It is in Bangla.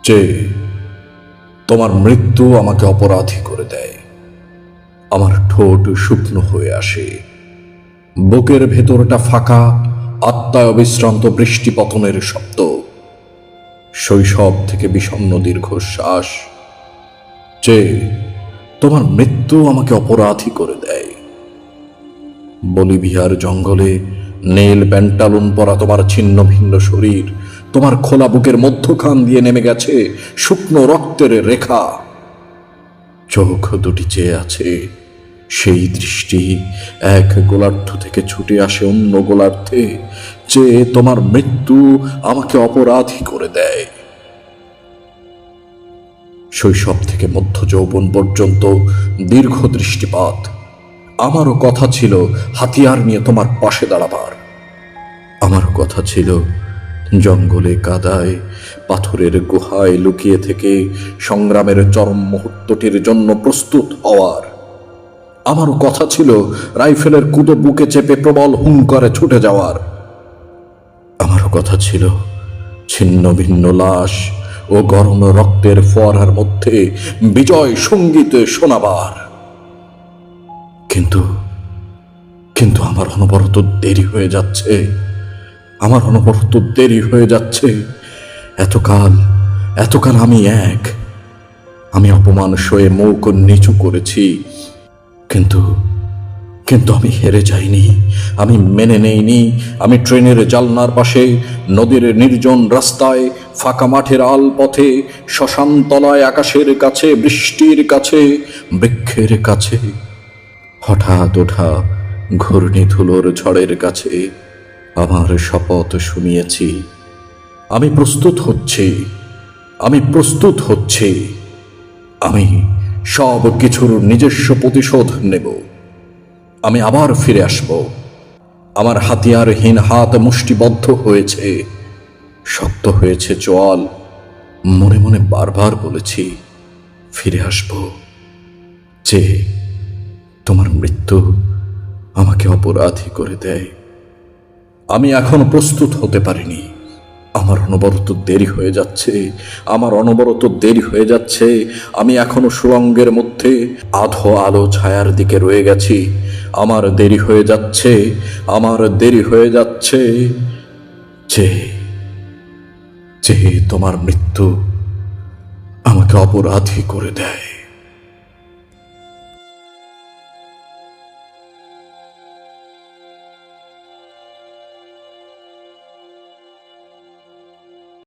যে তোমার মৃত্যু আমাকে অপরাধী করে দেয়। আমার ঠোঁট শুকনো হয়ে আসে, বুকের ভেতরটা ফাঁকা, আত্মায় অবিশ্রান্ত বৃষ্টি পতনের শব্দ, শৈশব থেকে বিষণ্ণ দীর্ঘশ্বাস। যে তোমার মৃত্যু আমাকে অপরাধী করে দেয়। বলিভিয়ার জঙ্গলে নীল প্যান্টালুন পরা তোমার ছিন্ন ভিন্ন শরীর, তোমার খোলা বুকের মধ্যখান দিয়ে নেমে গেছে শুকনো রক্তের রেখা। চোখ দুটি চেয়ে আছে, সেই দৃষ্টি এক গোলার্ধ থেকে ছুটে আসে অন্য গোলার্ধে। যে তোমার মৃত্যু আমাকে অপরাধী করে দেয়। শৈশব থেকে মধ্য যৌবন পর্যন্ত দীর্ঘ দৃষ্টিপাত। আমারও কথা ছিল হাতিয়ার নিয়ে তোমার পাশে দাঁড়াবার। আমারও কথা ছিল জঙ্গলে কাদায় পাথরের গুহায় লুকিয়ে থেকে সংগ্রামের চরম মুহূর্তটির জন্য প্রস্তুত হওয়ার। আমারও কথা ছিল রাইফেলের কুদো বুকে চেপে প্রবল হুঙ্কারে ছুটে যাওয়ার। আমারও কথা ছিল ছিন্ন ভিন্ন লাশ ও গরম রক্তের ফোয়ারার মধ্যে বিজয় সঙ্গীত শোনাবার। কিন্তু কিন্তু আমার অনবরত দেরি হয়ে যাচ্ছে। আমার অনবরত দেরি হয়ে যাচ্ছে। এতকাল আমি অপমান সয়ে মুখ নিচু করেছি, কিন্তু কিন্তু আমি হেরে যাইনি, আমি মেনে নেইনি। আমি ট্রেনের জালনার পাশে, নদীর নির্জন রাস্তায়, ফাঁকা মাঠের আল পথে, শ্মশান তলায়, আকাশের কাছে, বৃষ্টির কাছে, বৃক্ষের কাছে, হঠাৎ ওঠা ঘূর্ণি ধুলোর ঝড়ের কাছে আমার শপথ শুনিয়েছি। আমি প্রস্তুত হচ্ছি। আমি সব কিছুর নিজস্ব প্রতিশোধ নেব। আমি আবার ফিরে আসব। আমার হাতিয়ারহীন হাত মুষ্টিবদ্ধ হয়েছে, শক্ত হয়েছে চোয়াল। মনে মনে বারবার বলেছি, ফিরে আসব। যে তোমার মৃত্যু আমাকে অপরাধী করে দেয়। আমি এখনো প্রস্তুত হতে পারিনি। আমার অনবরত দেরি হয়ে যাচ্ছে। আমি এখনো সুরঙ্গের মধ্যে আধো আলো ছায়ার দিকে রয়ে গেছি। আমার দেরি হয়ে যাচ্ছে। যে তোমার মৃত্যু আমাকে অপরাধী করে দেয়।